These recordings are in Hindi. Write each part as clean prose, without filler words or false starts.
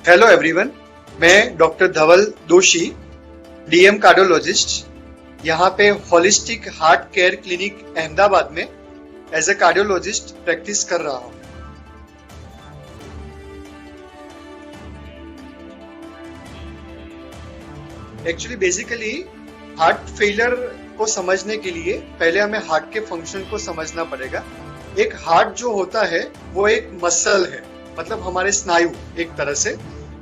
हेलो एवरीवन, मैं डॉक्टर धवल दोषी, डीएम कार्डियोलॉजिस्ट, यहाँ पे holistic heart care clinic Ahmedabad में एज ए कार्डियोलॉजिस्ट प्रैक्टिस कर रहा हूँ। एक्चुअली बेसिकली हार्ट फेलियर को समझने के लिए पहले हमें हार्ट के फंक्शन को समझना पड़ेगा। एक हार्ट जो होता है वो एक मसल है, मतलब हमारे स्नायु एक तरह से।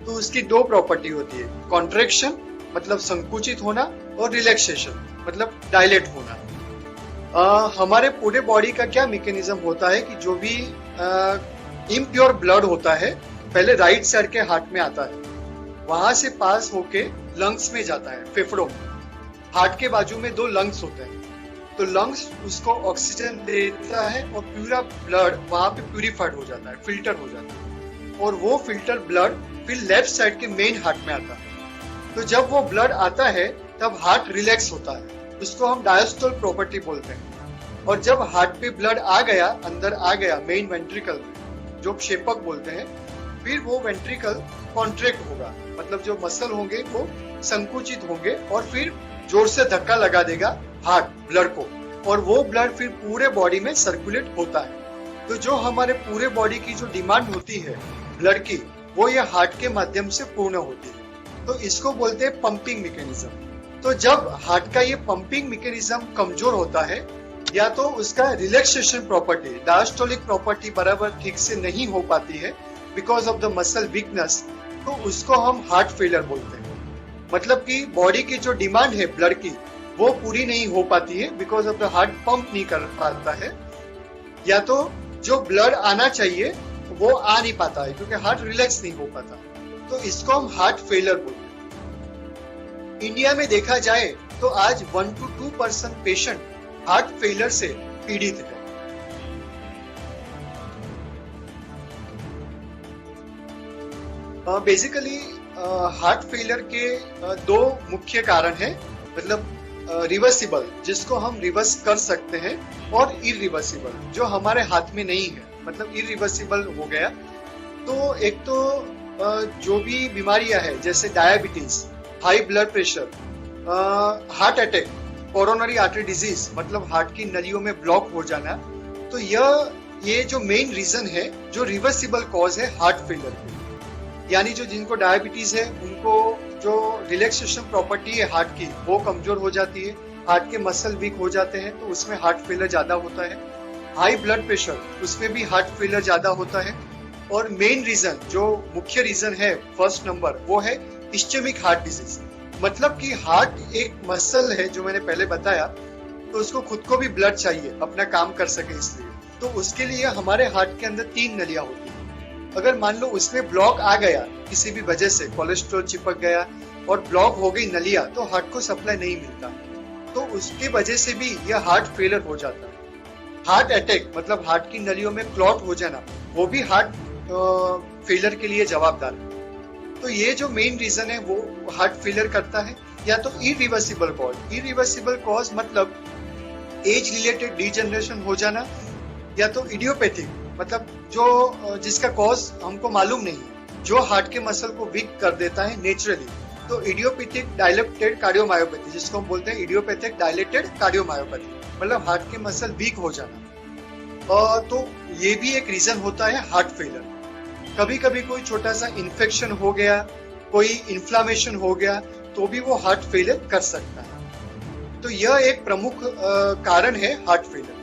तो उसकी दो प्रॉपर्टी होती है, कॉन्ट्रैक्शन मतलब संकुचित होना और रिलैक्सेशन मतलब डायलेट होना। हमारे पूरे बॉडी का क्या मैकेनिज्म होता है कि जो भी इम्प्योर ब्लड होता है पहले राइट साइड के हार्ट में आता है, वहां से पास होके लंग्स में जाता है, फेफड़ों में। हार्ट के बाजू में दो लंग्स होते हैं, तो लंग्स उसको ऑक्सीजन देता है और पूरा ब्लड वहां पे प्यूरिफाइड हो जाता है, फिल्टर हो जाता है, और वो फिल्टर ब्लड फिर लेफ्ट साइड के मेन हार्ट में आता है। तो जब वो ब्लड आता है तब हार्ट रिलैक्स होता है, उसको हम डायस्टोल प्रॉपर्टी बोलते हैं। और जब हार्ट पे ब्लड आ गया, अंदर आ गया मेन वेंट्रिकल में, जो क्षेपक बोलते हैं, फिर वो वेंट्रिकल कॉन्ट्रैक्ट होगा, मतलब जो मसल होंगे वो संकुचित होंगे और फिर जोर से धक्का लगा देगा हार्ट ब्लड को, और वो ब्लड फिर पूरे बॉडी में सर्कुलेट होता है। तो जो हमारे पूरे बॉडी की जो डिमांड होती है ब्लड की, वो ये हार्ट के माध्यम से पूर्ण होती है। तो इसको बोलते हैं पंपिंग मैकेनिज्म। तो जब हार्ट का ये पंपिंग मैकेनिज्म कमजोर होता है, या तो उसका रिलैक्सेशन प्रॉपर्टी, डायस्टोलिक प्रॉपर्टी बराबर ठीक से नहीं हो पाती है because of the muscle weakness, तो उसको हम हार्ट फेलियर बोलते हैं। मतलब कि बॉडी की जो डिमांड है ब्लड की वो पूरी नहीं हो पाती है because of the heart pump नहीं कर पाता है, या तो जो ब्लड आना चाहिए वो आ नहीं पाता है क्योंकि हार्ट रिलैक्स नहीं हो पाता। तो इसको हम हार्ट फेलियर बोलते हैं। इंडिया में देखा जाए तो आज 1 to 2% पेशेंट हार्ट फेलियर से पीड़ित है। बेसिकली हार्ट फेलियर के दो मुख्य कारण हैं, मतलब रिवर्सिबल जिसको हम रिवर्स कर सकते हैं, और इरिवर्सिबल जो हमारे हाथ में नहीं है, मतलब इरिवर्सिबल हो गया। तो एक तो जो भी बीमारियां हैं जैसे diabetes, high blood pressure, heart attack, coronary artery disease मतलब हार्ट की नलियों में ब्लॉक हो जाना, तो ये जो मेन रीजन है, जो रिवर्सिबल कॉज है हार्ट फेलियर की। यानी जो जिनको डायबिटीज है उनको जो रिलैक्सेशन प्रॉपर्टी है हार्ट की वो कमजोर हो जाती है, हार्ट के मसल वीक हो जाते हैं, तो उसमें हार्ट फेलियर ज्यादा होता है। हाई ब्लड प्रेशर, उसमें भी हार्ट फेलियर ज्यादा होता है। और मेन रीजन, जो मुख्य रीजन है फर्स्ट नंबर, वो है इस्चेमिक हार्ट डिजीज। मतलब कि हार्ट एक मसल है जो मैंने पहले बताया, तो उसको खुद को भी ब्लड चाहिए अपना काम कर सके, इसलिए तो उसके लिए हमारे हार्ट के अंदर 3 नलियां होती है। अगर मान लो उसमें ब्लॉक आ गया किसी भी वजह से, कोलेस्ट्रॉल चिपक गया और ब्लॉक हो गई नलियां, तो हार्ट को सप्लाई नहीं मिलता, तो उसकी वजह से भी यह हार्ट फेलियर हो जाता है। हार्ट अटैक मतलब हार्ट की नलियों में क्लॉट हो जाना, वो भी हार्ट फेलियर के लिए जवाबदार है। तो ये जो मेन रीजन है वो हार्ट फेलियर करता है। या तो इरिवर्सिबल कॉज, इरिवर्सिबल कॉज मतलब एज रिलेटेड डिजेनरेशन हो जाना, या तो इडियोपैथिक मतलब जो जिसका कॉज हमको मालूम नहीं है, जो हार्ट के मसल को वीक कर देता है नेचुरली, तो इडियोपैथिक डायलेटेड कार्डियोमायोपैथी, जिसको हम बोलते हैं इडियोपैथिक डायलेटेड कार्डियोमायोपैथी, मतलब हार्ट के मसल वीक हो जाना। तो ये भी एक रीजन होता है हार्ट फेलियर। कभी कभी कोई छोटा सा इन्फेक्शन हो गया, कोई इन्फ्लामेशन हो गया, तो भी वो हार्ट फेलियर कर सकता है। तो यह एक प्रमुख कारण है हार्ट फेलियर।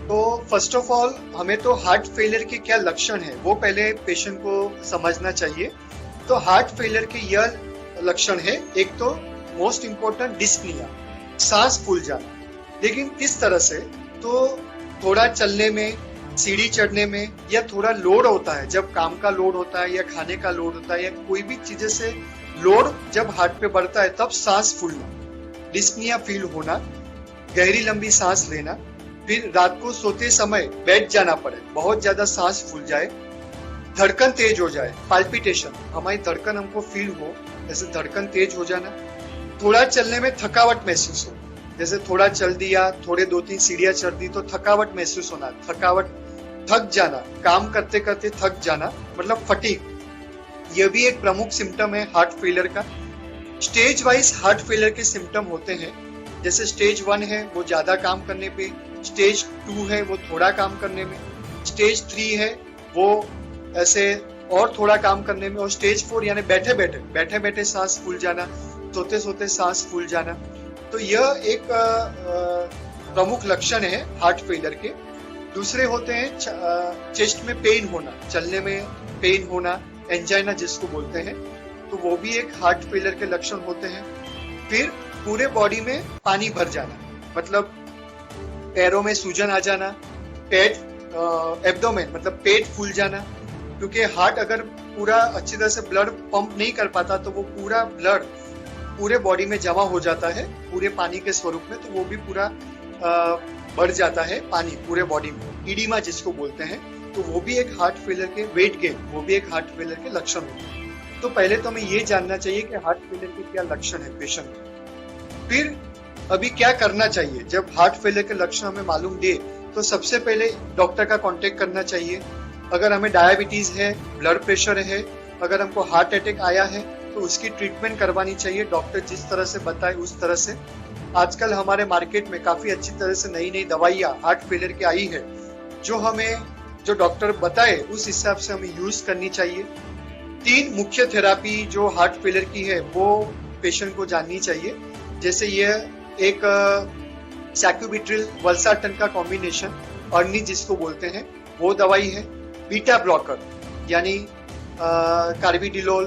तो फर्स्ट ऑफ ऑल हमें तो हार्ट फेलियर के क्या लक्षण है वो पहले पेशेंट को समझना चाहिए। तो हार्ट फेलियर के यह लक्षण है, एक तो मोस्ट इम्पोर्टेंट डिस्पनिया, सांस फूल जाना। लेकिन किस तरह से, तो थोड़ा चलने में, सीढ़ी चढ़ने में, या थोड़ा लोड होता है, जब काम का लोड होता है या खाने का लोड होता है या कोई भी चीजें से लोड जब हार्ट पे बढ़ता है तब सांस फूलना, डिस्पनिया फील होना, गहरी लंबी सांस लेना, फिर रात को सोते समय बैठ जाना पड़े, बहुत ज्यादा सांस फूल जाए, धड़कन तेज हो जाए, पाल्पिटेशन, हमारी धड़कन हमको फील हो, जैसे धड़कन तेज हो जाना, थोड़ा चलने में थकावट महसूस हो, जैसे थोड़ा चल दिया, थोड़े 2-3 सीढ़ियां चढ़ दी तो थकावट महसूस होना, थक जाना, काम करते करते थक जाना, मतलब फटीग, यह भी एक प्रमुख सिम्टम है हार्ट फेलियर का। स्टेज वाइज हार्ट फेलियर के सिम्टम होते हैं, जैसे स्टेज 1 है वो ज्यादा काम करने पे, स्टेज 2 है वो थोड़ा काम करने में, स्टेज 3 है वो ऐसे और थोड़ा काम करने में, और स्टेज 4 यानी बैठे बैठे सांस फूल जाना, सोते सोते सांस फूल जाना। तो यह एक प्रमुख लक्षण है हार्ट फेलियर के। दूसरे होते हैं चेस्ट में पेन होना, चलने में पेन होना, एंजाइना जिसको बोलते हैं, तो वो भी एक हार्ट फेलियर के लक्षण होते हैं। फिर पूरे बॉडी में पानी भर जाना, मतलब पैरों में सूजन आ जाना, पेट एब्डोमेन मतलब पेट फूल जाना, क्योंकि हार्ट अगर पूरा अच्छी तरह से ब्लड पंप नहीं कर पाता तो वो पूरा ब्लड पूरे बॉडी में जमा हो जाता है पूरे पानी के स्वरूप में, तो वो भी पूरा बढ़ जाता है पानी पूरे बॉडी में, इडीमा जिसको बोलते हैं, तो वो भी एक हार्ट फेलियर के, वेट गेन वो भी एक हार्ट फेलियर के लक्षण होते हैं। तो पहले तो हमें ये जानना चाहिए कि हार्ट फेलियर के क्या लक्षण है पेशेंट में। फिर अभी क्या करना चाहिए जब हार्ट फेलियर के लक्षण हमें मालूम दिए, तो सबसे पहले डॉक्टर का कांटेक्ट करना चाहिए। अगर हमें डायबिटीज है, ब्लड प्रेशर है, अगर हमको हार्ट अटैक आया है तो उसकी ट्रीटमेंट करवानी चाहिए, डॉक्टर जिस तरह से बताए उस तरह से। आजकल हमारे मार्केट में काफी अच्छी तरह से नई नई दवाइयाँ हार्ट फेलियर की आई है, जो डॉक्टर बताए उस हिसाब से हमें यूज करनी चाहिए। 3 मुख्य थेरापी जो हार्ट फेलियर की है वो पेशेंट को जाननी चाहिए, जैसे ये एक सैक्यूबिट्रिल वल्साटन का कॉम्बिनेशन, अर्नी जिसको बोलते हैं, वो दवाई है। बीटा ब्लॉकर यानी कार्बिडिलोल,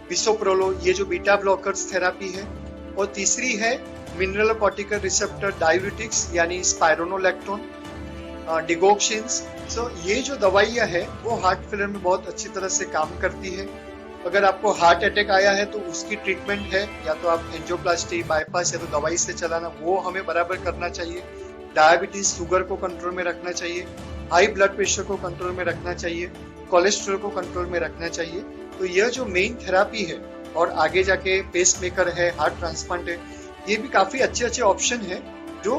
बिसोप्रोलोल, ये जो बीटा ब्लॉकर्स थेरापी है। और तीसरी है मिनरलोकॉर्टिकल रिसेप्टर डायूरेटिक्स यानी स्पाइरोनोलैक्टोन, डिगोक्सिन्स। सो ये जो दवाइयाँ है वो हार्ट फेलियर में बहुत अच्छी तरह से काम करती है। अगर आपको हार्ट अटैक आया है तो उसकी ट्रीटमेंट है, या तो आप एंजियोप्लास्टी, बाईपास या तो दवाई से चलाना, वो हमें बराबर करना चाहिए। डायबिटीज, शुगर को कंट्रोल में रखना चाहिए, हाई ब्लड प्रेशर को कंट्रोल में रखना चाहिए, कोलेस्ट्रॉल को कंट्रोल में रखना चाहिए। तो यह जो मेन थेरापी है, और आगे जाके पेस मेकर है, हार्ट ट्रांसप्लांट है, ये भी काफी अच्छे अच्छे ऑप्शन है जो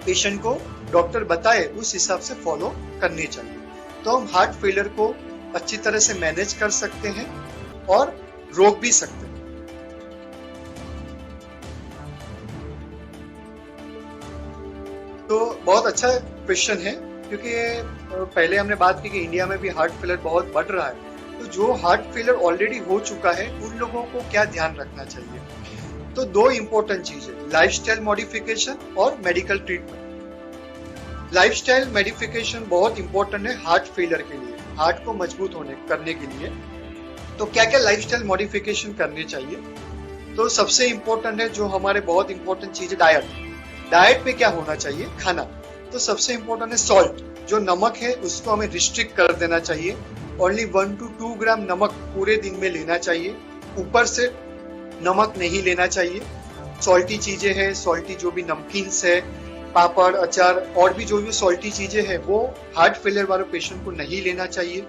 पेशेंट को डॉक्टर बताए उस हिसाब से फॉलो करने चाहिए। तो हम हार्ट फेलियर को अच्छी तरह से मैनेज कर सकते हैं और रोक भी सकते हैं। तो बहुत अच्छा क्वेश्चन है, क्योंकि पहले हमने बात की कि इंडिया में भी हार्ट फेलियर बहुत बढ़ रहा है। तो जो हार्ट फेलियर ऑलरेडी हो चुका है उन लोगों को क्या ध्यान रखना चाहिए? तो 2 इंपॉर्टेंट चीजें, लाइफस्टाइल मॉडिफिकेशन और मेडिकल ट्रीटमेंट। लाइफस्टाइल मॉडिफिकेशन बहुत इंपॉर्टेंट है हार्ट फेलियर के लिए, हार्ट को मजबूत करने के लिए। तो क्या क्या लाइफस्टाइल मॉडिफिकेशन करने चाहिए? तो सबसे इंपॉर्टेंट है, जो हमारे बहुत इंपॉर्टेंट चीज है, डाइट में क्या होना चाहिए, खाना। तो सबसे इंपॉर्टेंट है सॉल्ट, जो नमक है उसको हमें रिस्ट्रिक्ट कर देना चाहिए। ओनली 1 to 2 ग्राम नमक पूरे दिन में लेना चाहिए, ऊपर से नमक नहीं लेना चाहिए। सॉल्टी चीजें हैं, सॉल्टी जो भी नमकीन्स है, पापड़, अचार और भी जो भी सॉल्टी चीजें हैं, वो हार्ट फेलियर वाले पेशेंट को नहीं लेना चाहिए।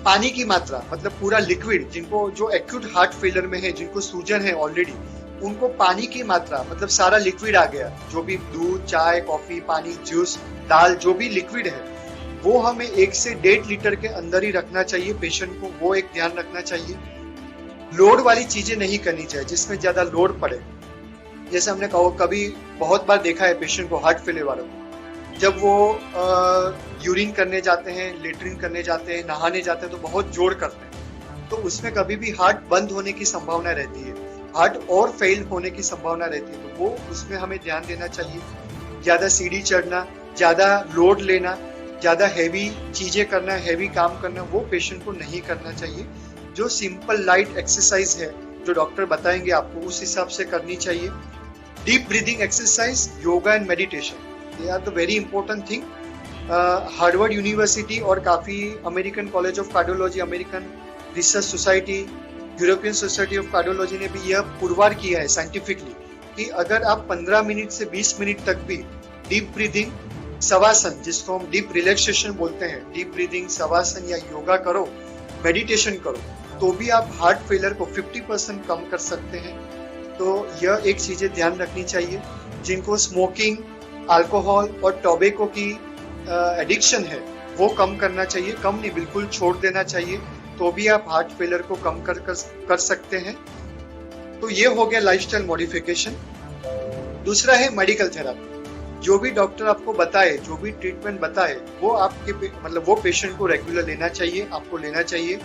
पानी की मात्रा, मतलब पूरा लिक्विड, जिनको जो एक्यूट हार्ट फेलियर में है, जिनको सूजन है ऑलरेडी, उनको पानी की मात्रा, मतलब सारा लिक्विड आ गया, जो भी दूध, चाय, कॉफी, पानी, जूस, दाल, जो भी लिक्विड है, वो हमें 1 से 1.5 लीटर के अंदर ही रखना चाहिए पेशेंट को, वो एक ध्यान रखना चाहिए। लोड वाली चीजें नहीं करनी चाहिए जिसमें ज्यादा लोड पड़े। जैसे हमने कहा, कभी बहुत बार देखा है पेशेंट को, हार्ट फेलियर वालों को, जब वो यूरिन करने जाते हैं, लेटरिन करने जाते हैं, नहाने जाते हैं, तो बहुत जोर करते हैं, तो उसमें कभी भी हार्ट बंद होने की संभावना रहती है, हार्ट और फेल होने की संभावना रहती है। तो वो उसमें हमें ध्यान देना चाहिए। ज्यादा सीढ़ी चढ़ना, ज्यादा लोड लेना, ज्यादा हैवी चीजें करना, हैवी काम करना, वो पेशेंट को नहीं करना चाहिए। जो सिंपल लाइट एक्सरसाइज है, जो डॉक्टर बताएंगे आपको, उस हिसाब से करनी चाहिए। Deep breathing exercise, yoga and meditation, they are the very important thing. Harvard University और काफी American College of Cardiology, American Research Society, European Society of Cardiology ने भी यह पुरवार किया है साइंटिफिकली कि अगर आप 15 मिनट से 20 मिनट तक भी डीप ब्रीदिंग, शवासन जिसको हम डीप रिलैक्सेशन बोलते हैं, डीप ब्रीदिंग, शवासन या योगा करो, मेडिटेशन करो, तो भी आप हार्ट फेलियर को 50% कम कर सकते हैं। तो यह एक चीजें ध्यान रखनी चाहिए। जिनको स्मोकिंग, अल्कोहल और टोबैको की एडिक्शन है वो कम करना चाहिए, कम नहीं बिल्कुल छोड़ देना चाहिए, तो भी आप हार्ट फेलियर को कम कर सकते हैं। तो ये हो गया लाइफस्टाइल मॉडिफिकेशन। दूसरा है मेडिकल थेरापी। जो भी डॉक्टर आपको बताए, जो भी ट्रीटमेंट बताए, वो आपके मतलब वो पेशेंट को रेगुलर लेना चाहिए, आपको लेना चाहिए।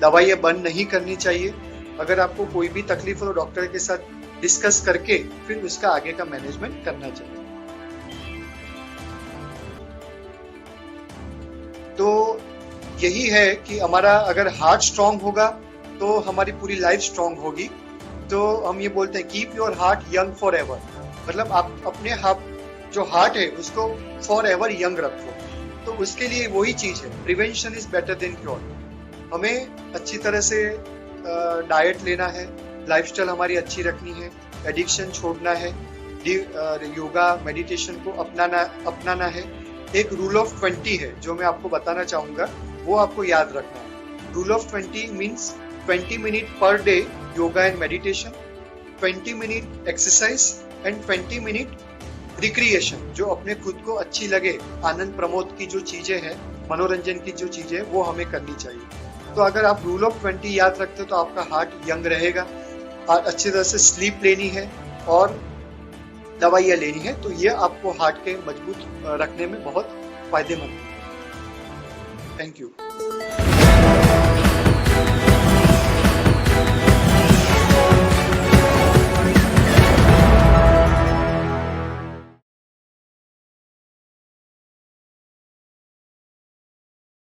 दवाइयाँ बंद नहीं करनी चाहिए। अगर आपको कोई भी तकलीफ हो तो डॉक्टर के साथ डिस्कस करके फिर उसका आगे का मैनेजमेंट करना चाहिए। तो यही है कि हमारा अगर हार्ट स्ट्रांग होगा तो हमारी पूरी लाइफ स्ट्रांग होगी। तो हम ये बोलते हैं keep your heart young for ever, मतलब आप अपने जो हार्ट है उसको फॉर एवर यंग रखो। तो उसके लिए वही चीज है, prevention is better than cure. हमें अच्छी तरह से डाइट लेना है, लाइफस्टाइल हमारी अच्छी रखनी है, एडिक्शन छोड़ना है, योगा मेडिटेशन को अपनाना है। एक रूल ऑफ 20 है जो मैं आपको बताना चाहूंगा, वो आपको याद रखना है। Rule of 20 means 20 minute per day yoga and meditation, 20 minute exercise and 20 minute recreation, जो अपने खुद को अच्छी लगे, आनंद प्रमोद की जो चीजें हैं, मनोरंजन की जो चीजें, वो हमें करनी चाहिए। तो अगर आप रूल ऑफ 20 याद रखते हो तो आपका हार्ट यंग रहेगा। और अच्छी तरह से स्लीप लेनी है और दवाइयाँ लेनी है, तो ये आपको हार्ट के मजबूत रखने में बहुत फायदेमंद है। Thank you.